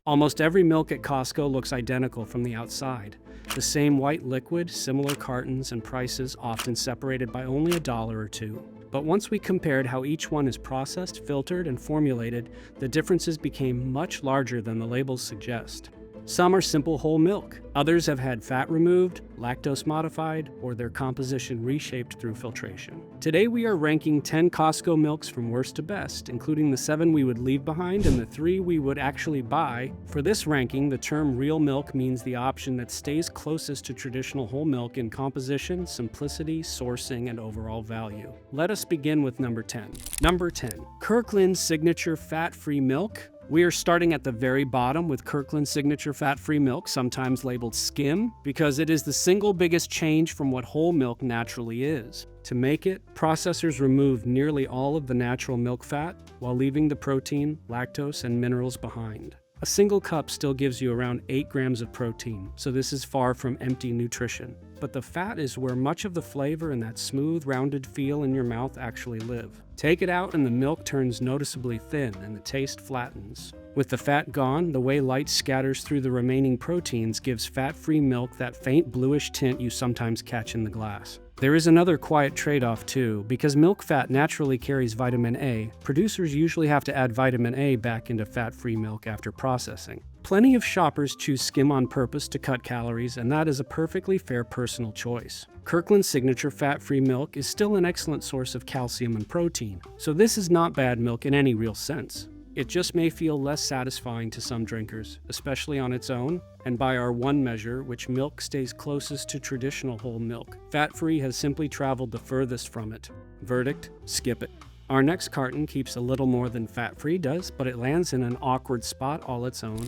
Almost every milk at Costco looks identical from the outside. The same white liquid, similar cartons, and prices often separated by only $1 or $2. But once we compared how each one is processed, filtered, and formulated, the differences became much larger than the labels suggest. Some are simple whole milk. Others have had fat removed, lactose modified, or their composition reshaped through filtration. Today we are ranking 10 Costco milks from worst to best, including the 7 we would leave behind and the 3 we would actually buy. For this ranking, the term real milk means the option that stays closest to traditional whole milk in composition, simplicity, sourcing, and overall value. Let us begin with number 10. Number 10. Kirkland Signature Fat-Free Milk. We are starting at the very bottom with Kirkland Signature Fat-Free Milk, sometimes labeled skim, because it is the single biggest change from what whole milk naturally is. To make it, processors remove nearly all of the natural milk fat while leaving the protein, lactose, and minerals behind. A single cup still gives you around 8 grams of protein, so this is far from empty nutrition. But the fat is where much of the flavor and that smooth, rounded feel in your mouth actually live. Take it out and the milk turns noticeably thin and the taste flattens. With the fat gone, the way light scatters through the remaining proteins gives fat-free milk that faint bluish tint you sometimes catch in the glass. There is another quiet trade-off too. Because milk fat naturally carries vitamin A, producers usually have to add vitamin A back into fat-free milk after processing. Plenty of shoppers choose skim on purpose to cut calories, and that is a perfectly fair personal choice. Kirkland Signature Fat-Free Milk is still an excellent source of calcium and protein, so this is not bad milk in any real sense. It just may feel less satisfying to some drinkers, especially on its own, and by our one measure, which milk stays closest to traditional whole milk. Fat-free has simply traveled the furthest from it. Verdict: skip it. Our next carton keeps a little more than fat-free does, but it lands in an awkward spot all its own.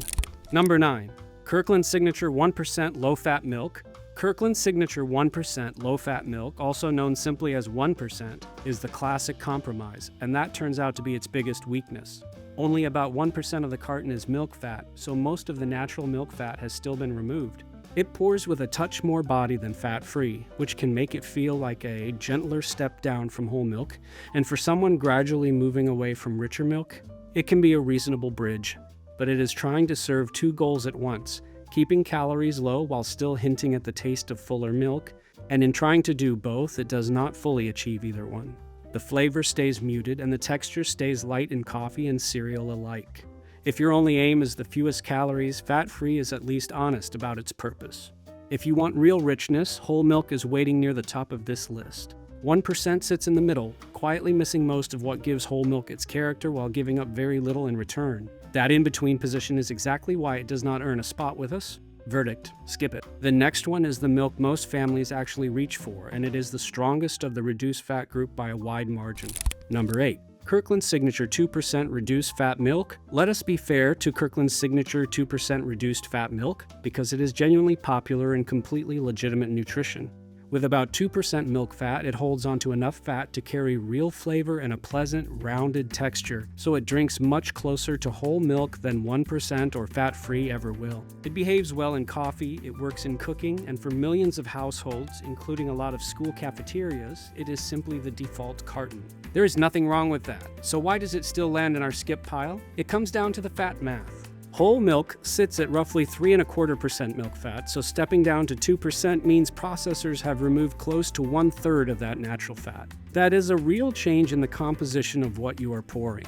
Number 9. Kirkland Signature 1% Low-Fat Milk. Kirkland Signature 1% low-fat milk, also known simply as 1%, is the classic compromise, and that turns out to be its biggest weakness. Only about 1% of the carton is milk fat, so most of the natural milk fat has still been removed. It pours with a touch more body than fat-free, which can make it feel like a gentler step down from whole milk, and for someone gradually moving away from richer milk, it can be a reasonable bridge. But it is trying to serve 2 goals at once, keeping calories low while still hinting at the taste of fuller milk, and in trying to do both, it does not fully achieve either one. The flavor stays muted and the texture stays light in coffee and cereal alike. If your only aim is the fewest calories, fat-free is at least honest about its purpose. If you want real richness, whole milk is waiting near the top of this list. 1% sits in the middle, quietly missing most of what gives whole milk its character while giving up very little in return. That in-between position is exactly why it does not earn a spot with us. Verdict: skip it. The next one is the milk most families actually reach for, and it is the strongest of the reduced fat group by a wide margin. Number 8. Kirkland Signature 2% Reduced Fat Milk. Let us be fair to Kirkland's Signature 2% Reduced Fat Milk, because it is genuinely popular and completely legitimate nutrition. With about 2% milk fat, it holds onto enough fat to carry real flavor and a pleasant, rounded texture, so it drinks much closer to whole milk than 1% or fat-free ever will. It behaves well in coffee, it works in cooking, and for millions of households, including a lot of school cafeterias, it is simply the default carton. There is nothing wrong with that. So why does it still land in our skip pile? It comes down to the fat math. Whole milk sits at roughly 3.25% milk fat, so stepping down to 2% means processors have removed close to 1/3 of that natural fat. That is a real change in the composition of what you are pouring.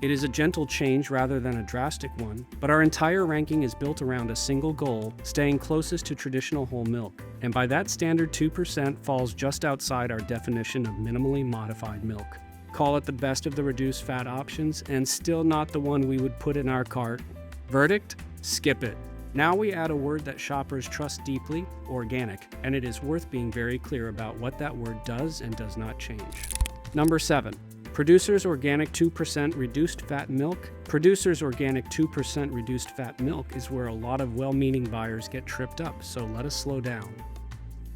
It is a gentle change rather than a drastic one, but our entire ranking is built around a single goal, staying closest to traditional whole milk. And by that standard, 2% falls just outside our definition of minimally modified milk. Call it the best of the reduced fat options, and still not the one we would put in our cart. Verdict: skip it. Now we add a word that shoppers trust deeply: organic, and it is worth being very clear about what that word does and does not change. Number 7. Producers Organic 2% Reduced Fat Milk. Producers Organic 2% Reduced Fat Milk is where a lot of well-meaning buyers get tripped up, so let us slow down.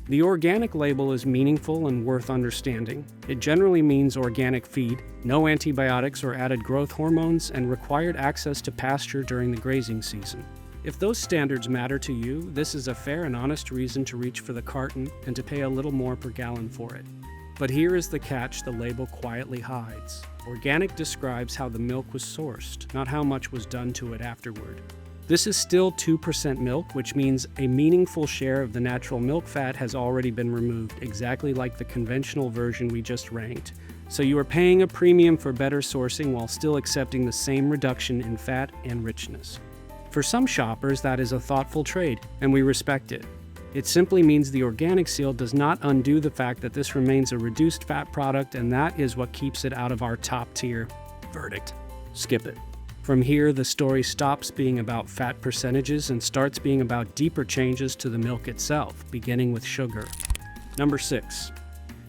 The organic label is meaningful and worth understanding. It generally means organic feed, no antibiotics or added growth hormones, and required access to pasture during the grazing season. If those standards matter to you, this is a fair and honest reason to reach for the carton and to pay a little more per gallon for it. But here is the catch the label quietly hides. Organic describes how the milk was sourced, not how much was done to it afterward. This is still 2% milk, which means a meaningful share of the natural milk fat has already been removed, exactly like the conventional version we just ranked. So you are paying a premium for better sourcing while still accepting the same reduction in fat and richness. For some shoppers, that is a thoughtful trade, and we respect it. It simply means the organic seal does not undo the fact that this remains a reduced fat product, and that is what keeps it out of our top tier. Verdict: skip it. From here, the story stops being about fat percentages and starts being about deeper changes to the milk itself, beginning with sugar. Number 6.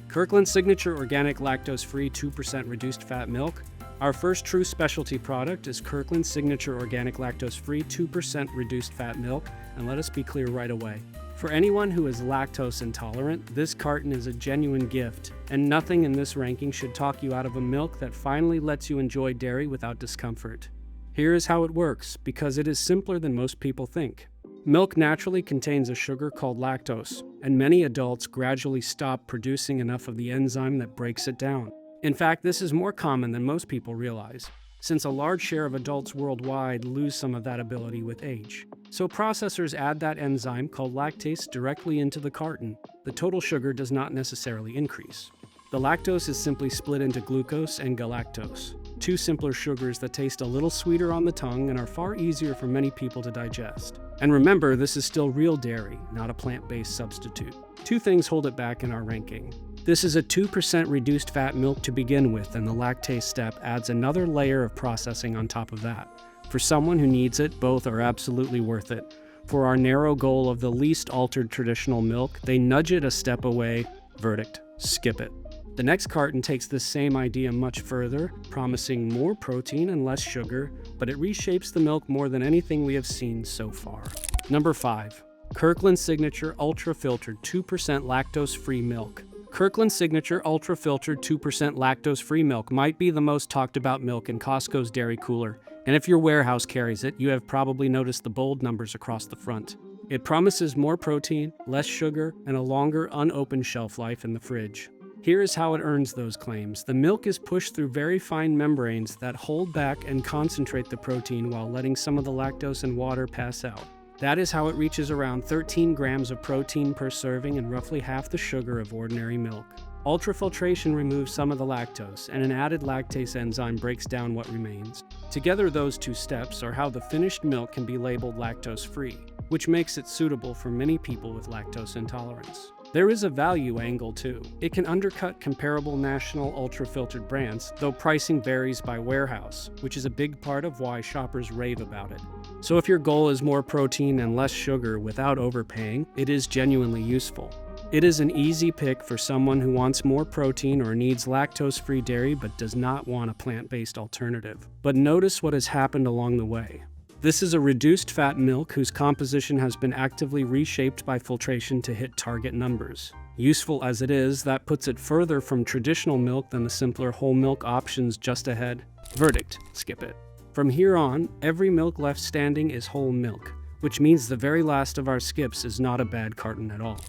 Kirkland Signature Organic Lactose-free 2% Reduced Fat Milk. Our first true specialty product is Kirkland Signature Organic Lactose-free 2% Reduced Fat Milk, and let us be clear right away. For anyone who is lactose intolerant, this carton is a genuine gift, and nothing in this ranking should talk you out of a milk that finally lets you enjoy dairy without discomfort. Here is how it works, because it is simpler than most people think. Milk naturally contains a sugar called lactose, and many adults gradually stop producing enough of the enzyme that breaks it down. In fact, this is more common than most people realize, since a large share of adults worldwide lose some of that ability with age. So processors add that enzyme called lactase directly into the carton. The total sugar does not necessarily increase. The lactose is simply split into glucose and galactose, two simpler sugars that taste a little sweeter on the tongue and are far easier for many people to digest. And remember, this is still real dairy, not a plant-based substitute. Two things hold it back in our ranking. This is a 2% reduced fat milk to begin with, and the lactase step adds another layer of processing on top of that. For someone who needs it, both are absolutely worth it. For our narrow goal of the least altered traditional milk, they nudge it a step away. Verdict: skip it. The next carton takes this same idea much further, promising more protein and less sugar, but it reshapes the milk more than anything we have seen so far. Number 5. Kirkland Signature Ultra Filtered 2% Lactose-free Milk. Kirkland Signature Ultra Filtered 2% Lactose-free Milk might be the most talked about milk in Costco's dairy cooler, and if your warehouse carries it, you have probably noticed the bold numbers across the front. It promises more protein, less sugar, and a longer unopened shelf life in the fridge. Here is how it earns those claims. The milk is pushed through very fine membranes that hold back and concentrate the protein while letting some of the lactose and water pass out. That is how it reaches around 13 grams of protein per serving and roughly half the sugar of ordinary milk. Ultrafiltration removes some of the lactose, and an added lactase enzyme breaks down what remains. Together, those two steps are how the finished milk can be labeled lactose-free, which makes it suitable for many people with lactose intolerance. There is a value angle too. It can undercut comparable national ultra-filtered brands, though pricing varies by warehouse, which is a big part of why shoppers rave about it. So if your goal is more protein and less sugar without overpaying, it is genuinely useful. It is an easy pick for someone who wants more protein or needs lactose-free dairy but does not want a plant-based alternative. But notice what has happened along the way. This is a reduced fat milk whose composition has been actively reshaped by filtration to hit target numbers. Useful as it is, that puts it further from traditional milk than the simpler whole milk options just ahead. Verdict: skip it. From here on, every milk left standing is whole milk, which means the very last of our skips is not a bad carton at all.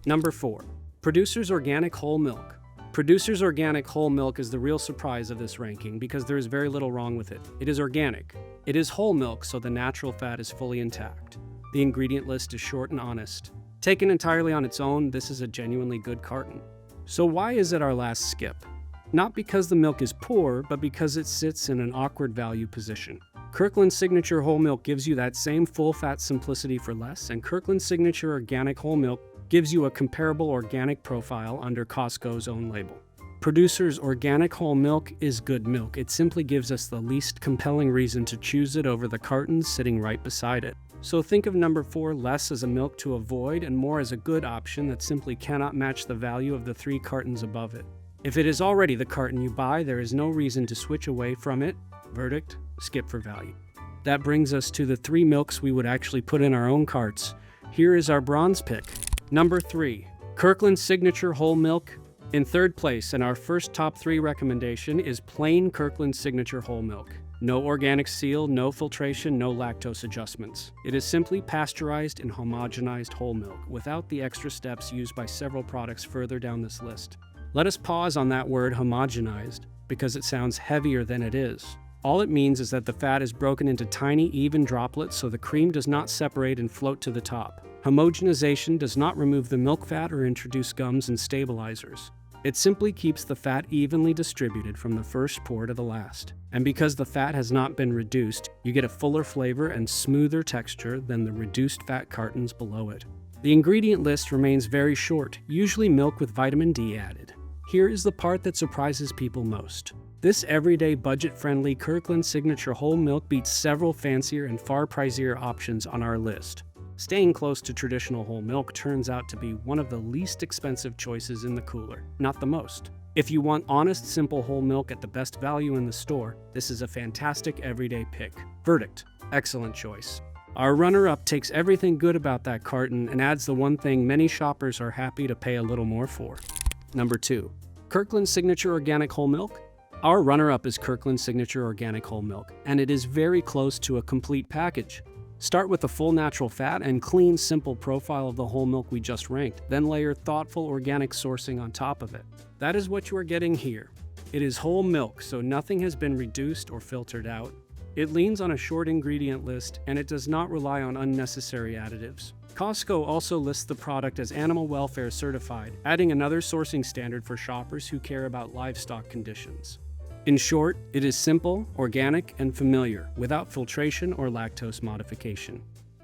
Number 4. Producer's Organic Whole Milk. Producer's Organic Whole Milk is the real surprise of this ranking because there is very little wrong with it. It is organic. It is whole milk, so the natural fat is fully intact. The ingredient list is short and honest. Taken entirely on its own, this is a genuinely good carton. So why is it our last skip? Not because the milk is poor, but because it sits in an awkward value position. Kirkland Signature Whole Milk gives you that same full-fat simplicity for less, and Kirkland Signature Organic Whole Milk gives you a comparable organic profile under Costco's own label. Producer's Organic Whole Milk is good milk. It simply gives us the least compelling reason to choose it over the cartons sitting right beside it. So think of number 4 less as a milk to avoid and more as a good option that simply cannot match the value of the 3 cartons above it. If it is already the carton you buy, there is no reason to switch away from it. Verdict: skip for value. That brings us to the 3 milks we would actually put in our own carts. Here is our bronze pick. Number 3. Kirkland Signature Whole Milk. In third place, and our first top 3 recommendation, is plain Kirkland Signature Whole Milk. No organic seal, no filtration, no lactose adjustments. It is simply pasteurized and homogenized whole milk, without the extra steps used by several products further down this list. Let us pause on that word homogenized, because it sounds heavier than it is. All it means is that the fat is broken into tiny, even droplets so the cream does not separate and float to the top. Homogenization does not remove the milk fat or introduce gums and stabilizers. It simply keeps the fat evenly distributed from the first pour to the last. And because the fat has not been reduced, you get a fuller flavor and smoother texture than the reduced fat cartons below it. The ingredient list remains very short, usually milk with vitamin D added. Here is the part that surprises people most. This everyday budget-friendly Kirkland Signature whole milk beats several fancier and far pricier options on our list. Staying close to traditional whole milk turns out to be one of the least expensive choices in the cooler, not the most. If you want honest, simple whole milk at the best value in the store, this is a fantastic everyday pick. Verdict: excellent choice. Our runner-up takes everything good about that carton and adds the one thing many shoppers are happy to pay a little more for. Number 2. Kirkland Signature Organic Whole Milk. Our runner-up is Kirkland Signature Organic Whole Milk, and it is very close to a complete package. Start with the full natural fat and clean, simple profile of the whole milk we just ranked, then layer thoughtful organic sourcing on top of it. That is what you are getting here. It is whole milk, so nothing has been reduced or filtered out. It leans on a short ingredient list, and it does not rely on unnecessary additives. Costco also lists the product as animal welfare certified, adding another sourcing standard for shoppers who care about livestock conditions. In short, it is simple, organic, and familiar, without filtration or lactose modification.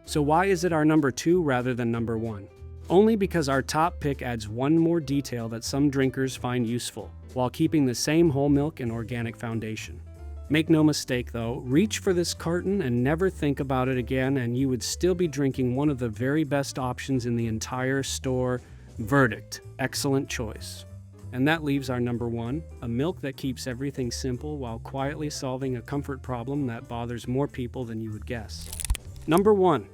So why is it our number 2 rather than number 1? Only because our top pick adds one more detail that some drinkers find useful, while keeping the same whole milk and organic foundation. Make no mistake though, reach for this carton and never think about it again, and you would still be drinking one of the very best options in the entire store. Verdict: excellent choice. And that leaves our number 1, a milk that keeps everything simple while quietly solving a comfort problem that bothers more people than you would guess. Number 1.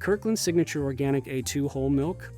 Kirkland Signature Organic A2 Whole Milk.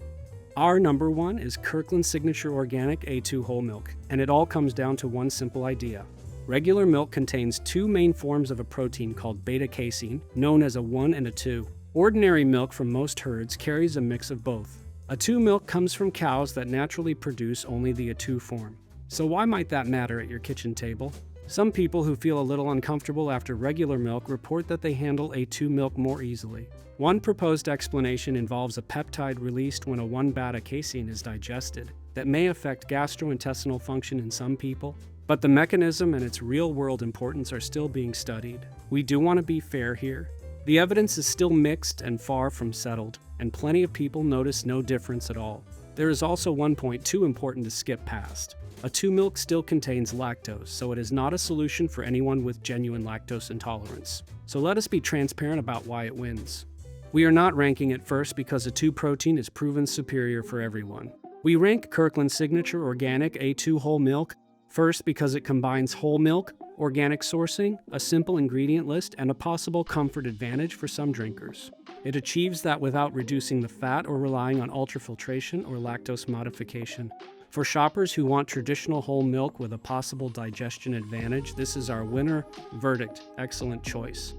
Our number 1 is Kirkland Signature Organic A2 Whole Milk, and it all comes down to one simple idea. Regular milk contains 2 main forms of a protein called beta-casein, known as a 1 and a 2. Ordinary milk from most herds carries a mix of both. A2 milk comes from cows that naturally produce only the A2 form. So why might that matter at your kitchen table? Some people who feel a little uncomfortable after regular milk report that they handle A2 milk more easily. One proposed explanation involves a peptide released when a 1-beta-casein is digested that may affect gastrointestinal function in some people, but the mechanism and its real-world importance are still being studied. We do want to be fair here. The evidence is still mixed and far from settled, and plenty of people notice no difference at all. There is also one point too important to skip past. A2 milk still contains lactose, so it is not a solution for anyone with genuine lactose intolerance. So let us be transparent about why it wins. We are not ranking it first because A2 protein is proven superior for everyone. We rank Kirkland Signature Organic A2 Whole Milk first because it combines whole milk, organic sourcing, a simple ingredient list, and a possible comfort advantage for some drinkers. It achieves that without reducing the fat or relying on ultrafiltration or lactose modification. For shoppers who want traditional whole milk with a possible digestion advantage, this is our winner. Verdict: excellent choice.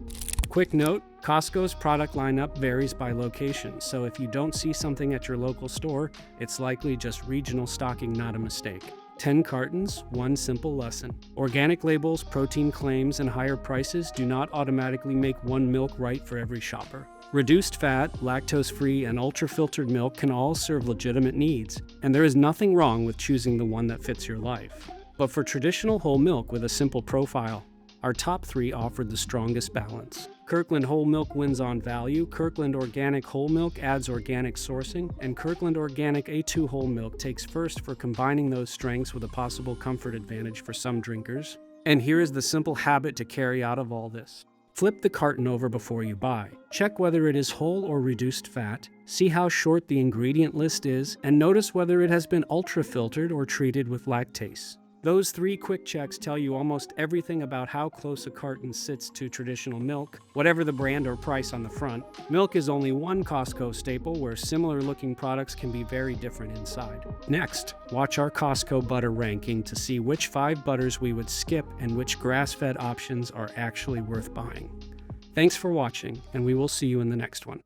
Quick note, Costco's product lineup varies by location, so if you don't see something at your local store, it's likely just regional stocking, not a mistake. 10 cartons, one simple lesson. Organic labels, protein claims, and higher prices do not automatically make one milk right for every shopper. Reduced fat, lactose-free, and ultra-filtered milk can all serve legitimate needs, and there is nothing wrong with choosing the one that fits your life. But for traditional whole milk with a simple profile, our top 3 offered the strongest balance. Kirkland Whole Milk wins on value, Kirkland Organic Whole Milk adds organic sourcing, and Kirkland Organic A2 Whole Milk takes first for combining those strengths with a possible comfort advantage for some drinkers. And here is the simple habit to carry out of all this. Flip the carton over before you buy. Check whether it is whole or reduced fat, see how short the ingredient list is, and notice whether it has been ultra-filtered or treated with lactase. Those 3 quick checks tell you almost everything about how close a carton sits to traditional milk, whatever the brand or price on the front. Milk is only one Costco staple where similar-looking products can be very different inside. Next, watch our Costco butter ranking to see which 5 butters we would skip and which grass-fed options are actually worth buying. Thanks for watching, and we will see you in the next one.